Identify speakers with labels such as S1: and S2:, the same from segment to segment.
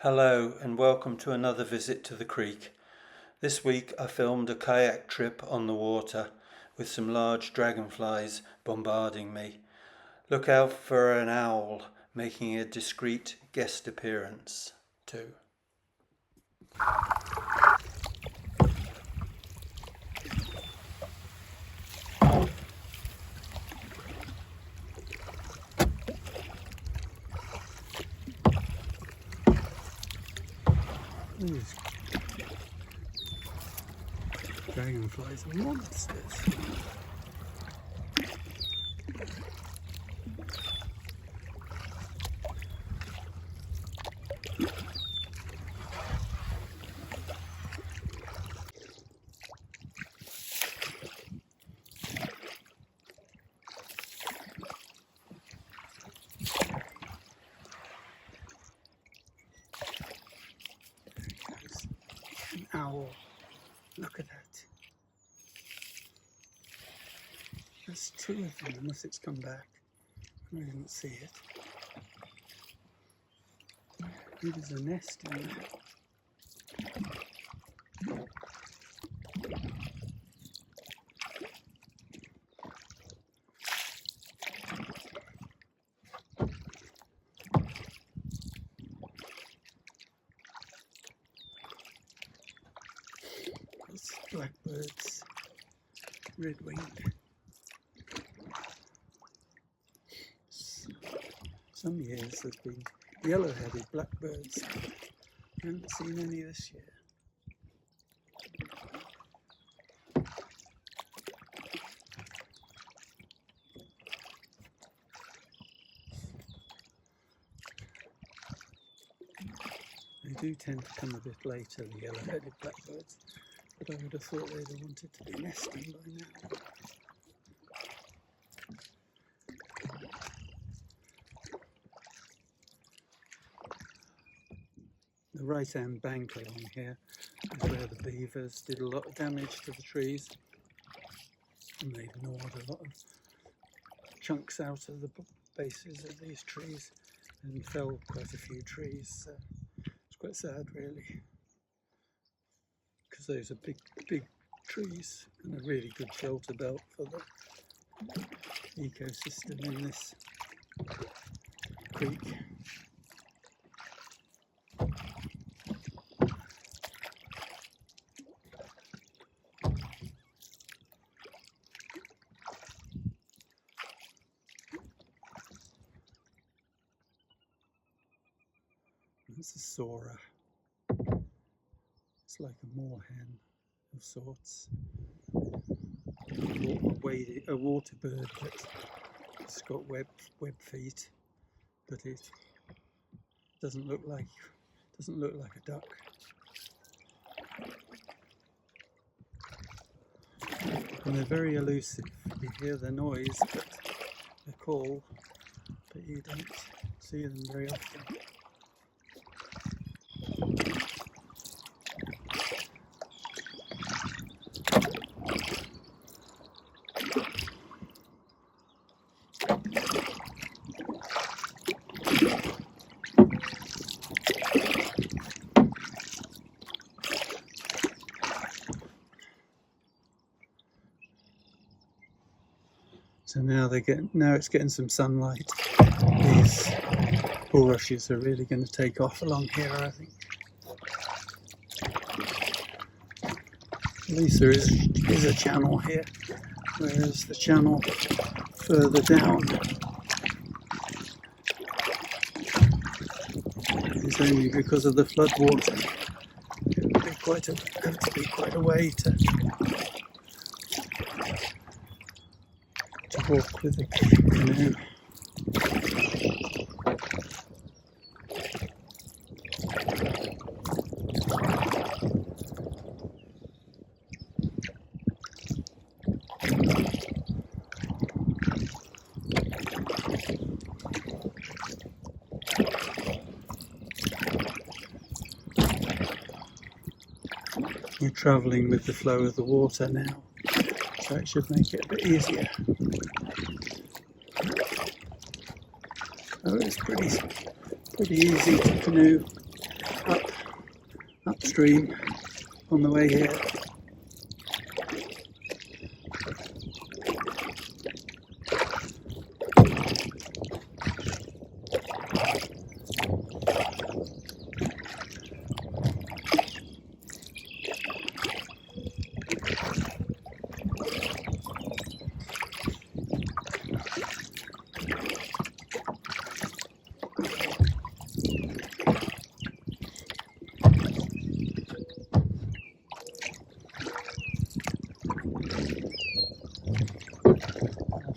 S1: Hello and welcome to another visit to the creek. This week I filmed a kayak trip on the water with some large dragonflies bombarding me. Look out for an owl making a discreet guest appearance too.
S2: These dragonflies are monsters. An owl. Look at that. There's two of them, unless it's come back. I didn't see it. Maybe there's a nest in there. It's blackbirds, red-winged. Some years there's been yellow-headed blackbirds. I haven't seen any this year. They do tend to come a bit later, the yellow-headed blackbirds, but I would have thought they'd have wanted to be nesting by now. The right-hand bank along here is where the beavers did a lot of damage to the trees, and they gnawed a lot of chunks out of the bases of these trees and felled quite a few trees. So it's quite sad, really, because those are big trees and a really good shelter belt for the ecosystem in this creek. It's a soarer. It's like a moorhen of sorts. A water bird, but it's got web feet, but it doesn't look like a duck. And they're very elusive. You hear their noise, but they call, but you don't see them very often. So now it's getting some sunlight. These bulrushes are really going to take off along here, I think. At least there is a channel here, whereas the channel further down is only because of the floodwater. It would have to be quite a way to walk with the canoe. We're travelling with the flow of the water now, so it should make it a bit easier. Oh, it's pretty easy to canoe upstream on the way here.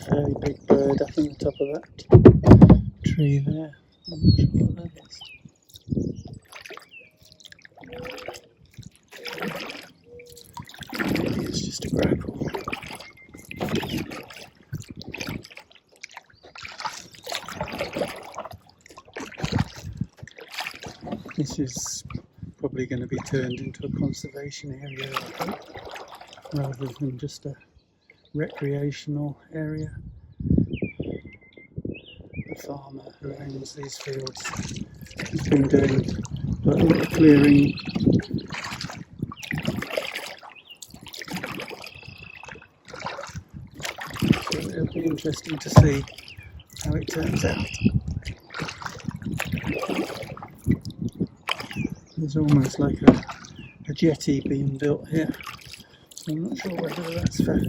S2: Very big bird up on the top of that tree there. I'm not sure what that is. Maybe it's just a grackle. This is probably going to be turned into a conservation area, I hope, rather than just a recreational area. The farmer who owns these fields has been doing a lot of clearing. So it'll be interesting to see how it turns out. There's almost like a jetty being built here. I'm not sure whether that's for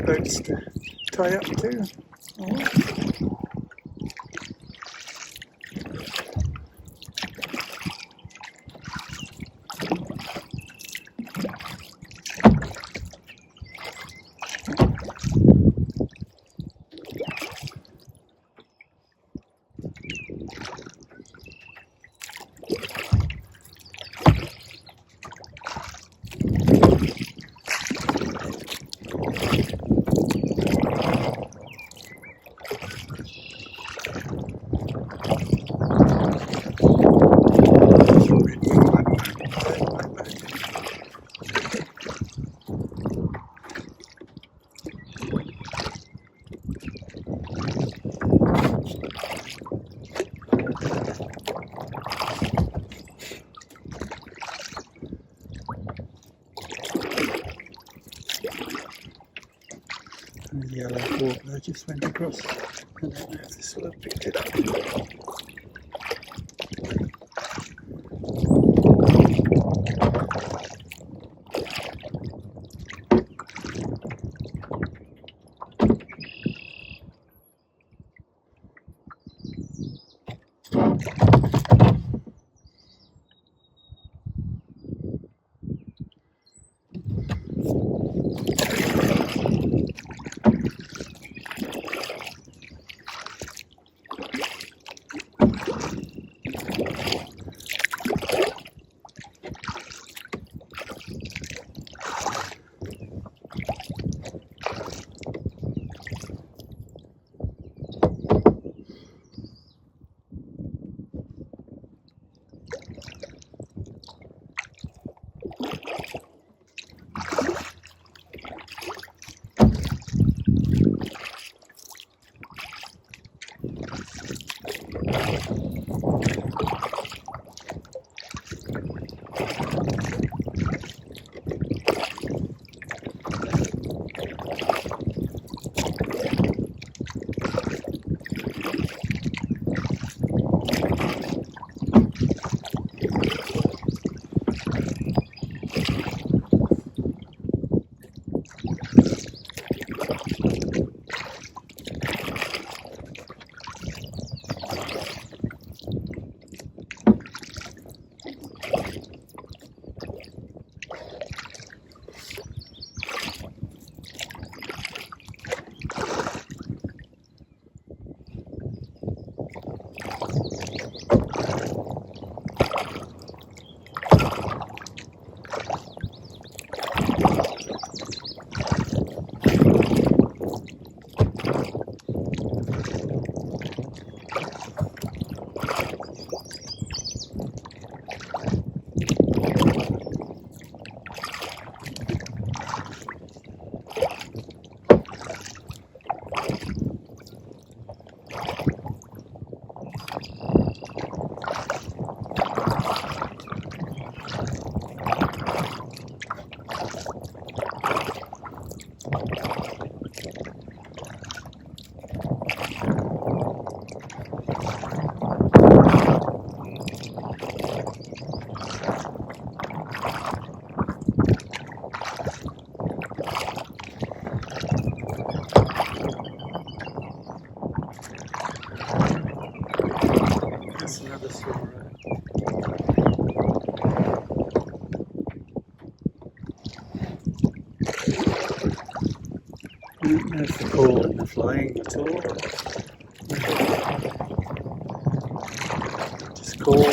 S2: boats to tie up to or what. And the yellow warbler just went across. I don't know if this will have picked it up. another swallow. I don't know if they're calling, they're flying at all. Just call.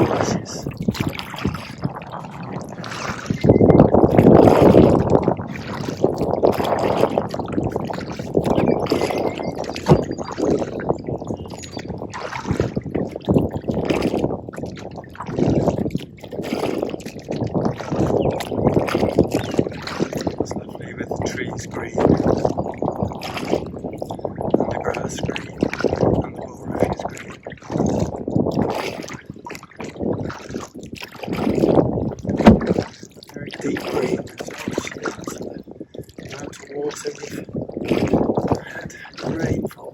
S2: Flashes. It's lovely with the trees green and the grass green and the bulrushes green. Very deep green as well, the amount of water we've had rainfall.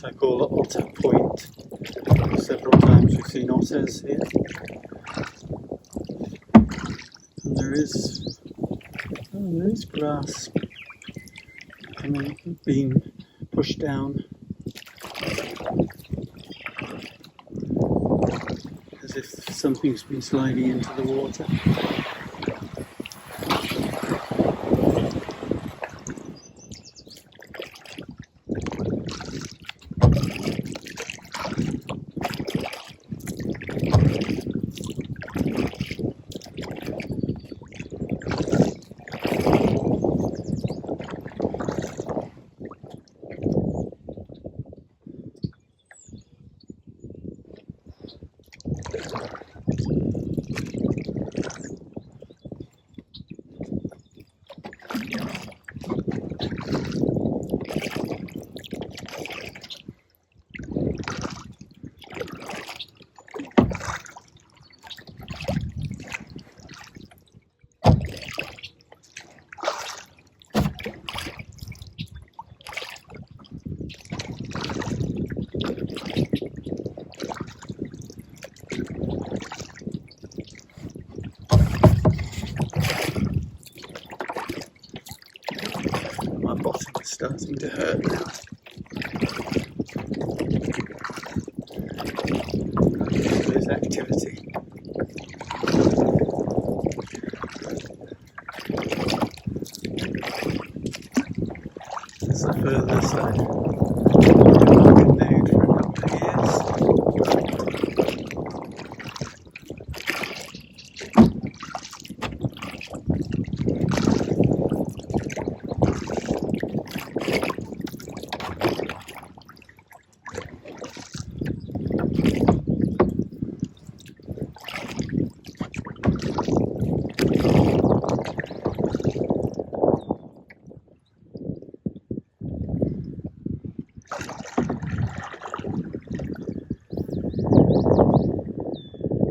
S2: I call it Otter Point. Several times we've seen otters here. And there is grass being pushed down as if something's been sliding into the water. starting to hurt now. There's activity. That's the furthest I've canoed for a number of years.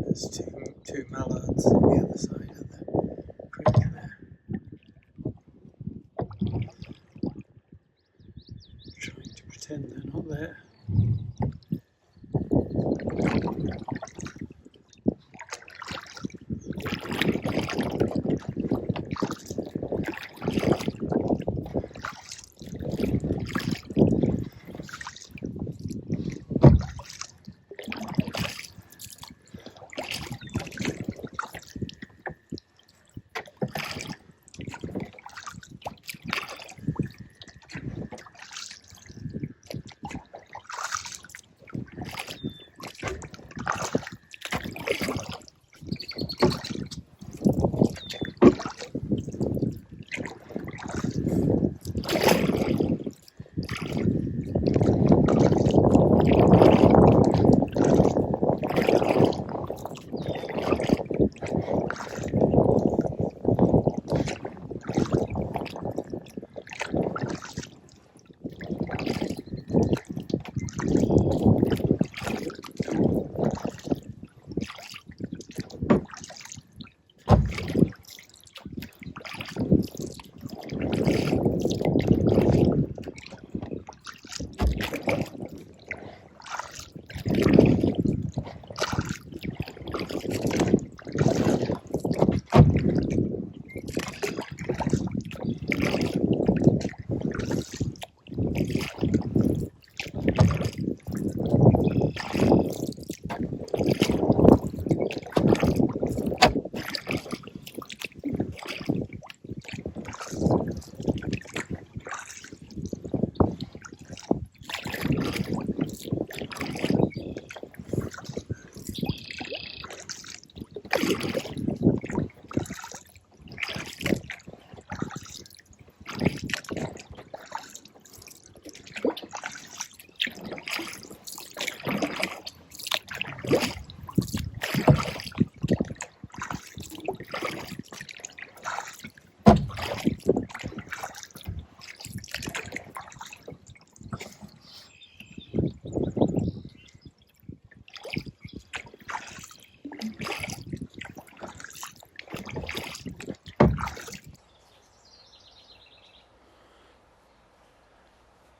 S2: There's two mallards on the other side of the creek there. Trying to pretend they're not there.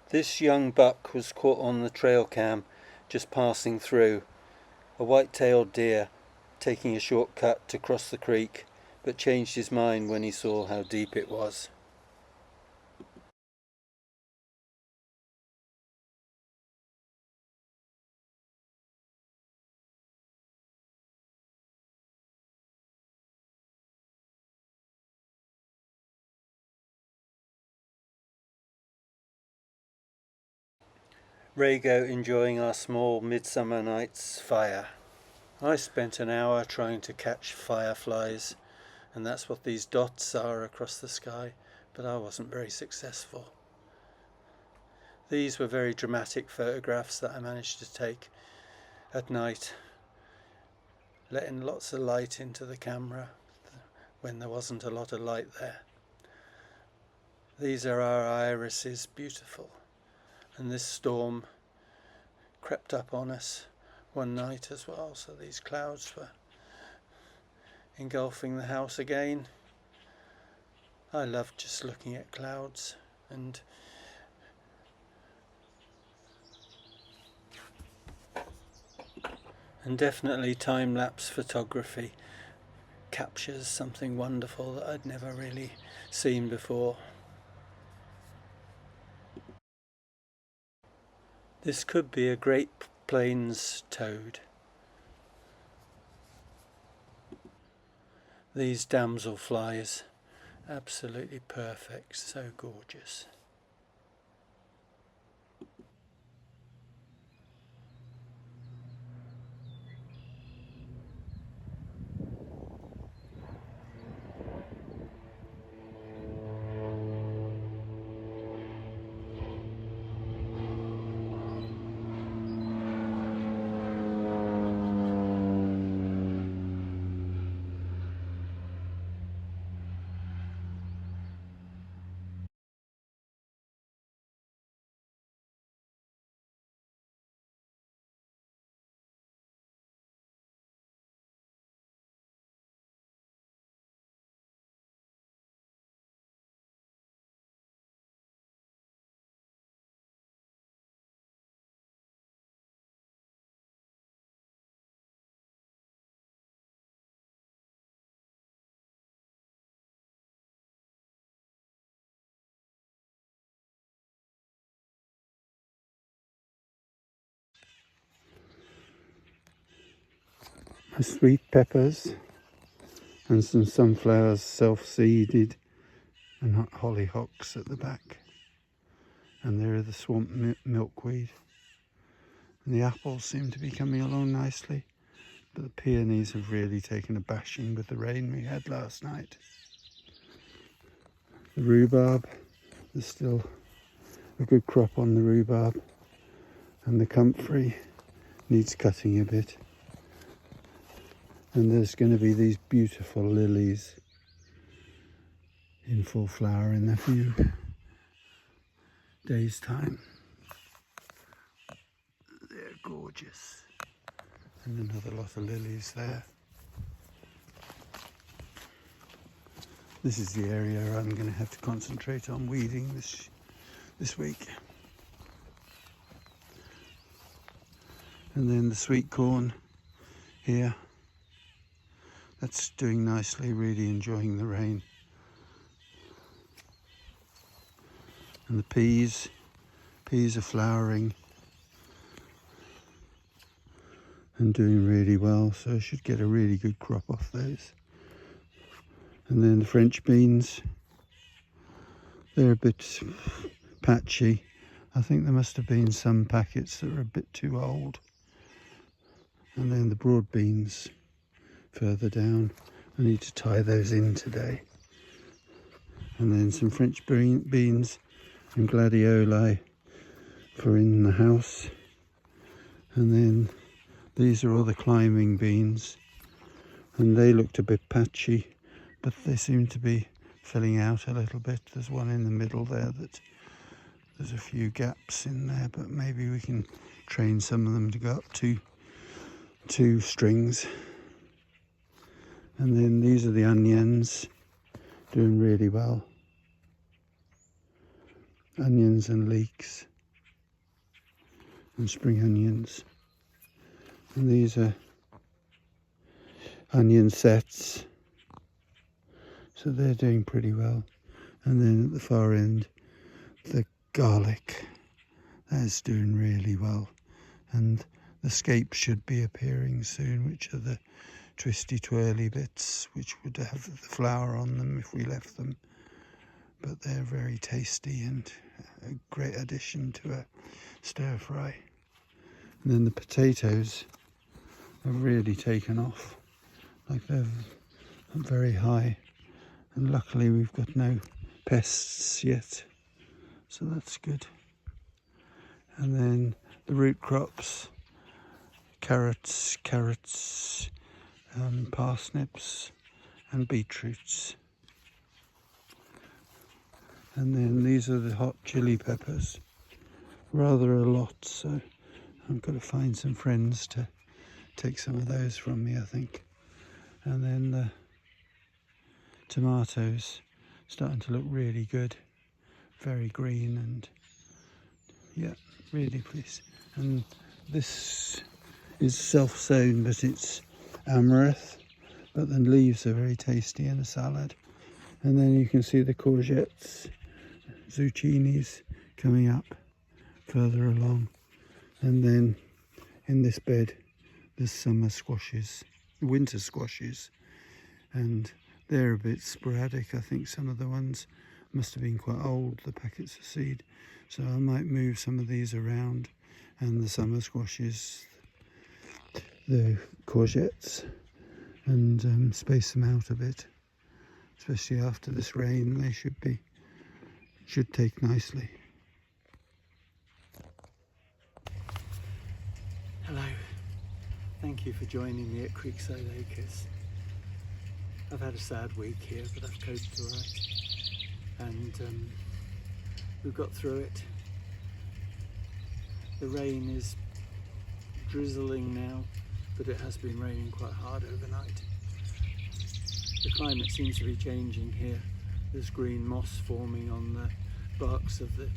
S1: This young buck was caught on the trail cam just passing through. A white-tailed deer taking a shortcut to cross the creek, but changed his mind when he saw how deep it was. Rago enjoying our small midsummer night's fire. I spent an hour trying to catch fireflies, and that's what these dots are across the sky, but I wasn't very successful. These were very dramatic photographs that I managed to take at night, letting lots of light into the camera when there wasn't a lot of light there. These are our irises, beautiful, and this storm crept up on us one night as well, so these clouds were engulfing the house again. I love just looking at clouds, and definitely time-lapse photography captures something wonderful that I'd never really seen before. This could be a Great Plains toad. These damselflies, absolutely perfect, so gorgeous.
S2: My sweet peppers and some sunflowers self-seeded and hollyhocks at the back. And there are the swamp milkweed. And the apples seem to be coming along nicely. But the peonies have really taken a bashing with the rain we had last night. The rhubarb, there's still a good crop on the rhubarb. And the comfrey needs cutting a bit. And there's going to be these beautiful lilies in full flower in a few days' time. They're gorgeous. And another lot of lilies there. This is the area I'm going to have to concentrate on weeding this week. And then the sweet corn here. That's doing nicely, really enjoying the rain. And the peas are flowering and doing really well, so I should get a really good crop off those. And then the French beans, they're a bit patchy. I think there must have been some packets that were a bit too old. And then the broad beans further down, I need to tie those in today. And then some French beans and gladioli for in the house. And then these are all the climbing beans, and they looked a bit patchy, but they seem to be filling out a little bit. There's one in the middle there that there's a few gaps in there, but maybe we can train some of them to go up to 2 strings. And then these are the onions, doing really well. Onions and leeks and spring onions. And these are onion sets, so they're doing pretty well. And then at the far end, the garlic, that's doing really well. And the scapes should be appearing soon, which are the twisty twirly bits which would have the flour on them if we left them, but they're very tasty and a great addition to a stir fry. And then the potatoes have really taken off, like they're very high, and luckily we've got no pests yet, so that's good. And then the root crops, carrots, parsnips and beetroots. And then these are the hot chili peppers, rather a lot, so I've got to find some friends to take some of those from me, I think. And then the tomatoes starting to look really good, very green, and yeah, really pleased. And this is self-sown, but it's amaranth, but the leaves are very tasty in a salad. And then you can see the courgettes, zucchinis coming up further along. And then in this bed there's summer squashes, winter squashes, and they're a bit sporadic. I think some of the ones must have been quite old, the packets of seed, so I might move some of these around, and the summer squashes, the courgettes, and space them out a bit, especially after this rain. They should take nicely. Hello, thank you for joining me at Creeksyde Acres. I've had a sad week here, but I've coped alright, and we've got through it. The rain is drizzling now, but it has been raining quite hard overnight. The climate seems to be changing here. There's green moss forming on the barks of the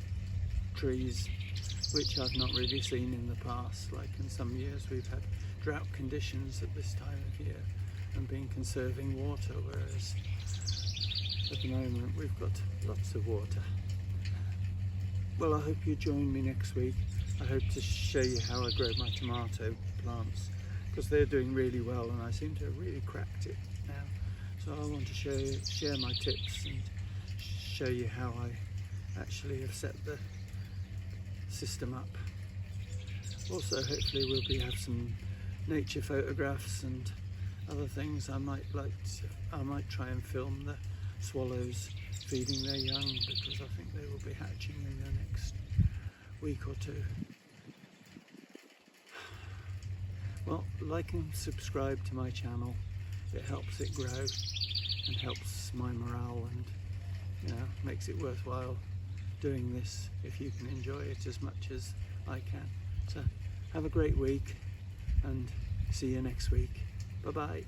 S2: trees, which I've not really seen in the past. Like in some years we've had drought conditions at this time of year and been conserving water, whereas at the moment we've got lots of water. Well, I hope you join me next week. I hope to show you how I grow my tomato plants, because they're doing really well and I seem to have really cracked it now. So I want to share my tips and show you how I actually have set the system up. Also, hopefully have some nature photographs and other things. I might try and film the swallows feeding their young, because I think they will be hatching in the next week or two. Well, like and subscribe to my channel. It helps it grow and helps my morale, and makes it worthwhile doing this if you can enjoy it as much as I can. So have a great week and see you next week. Bye bye.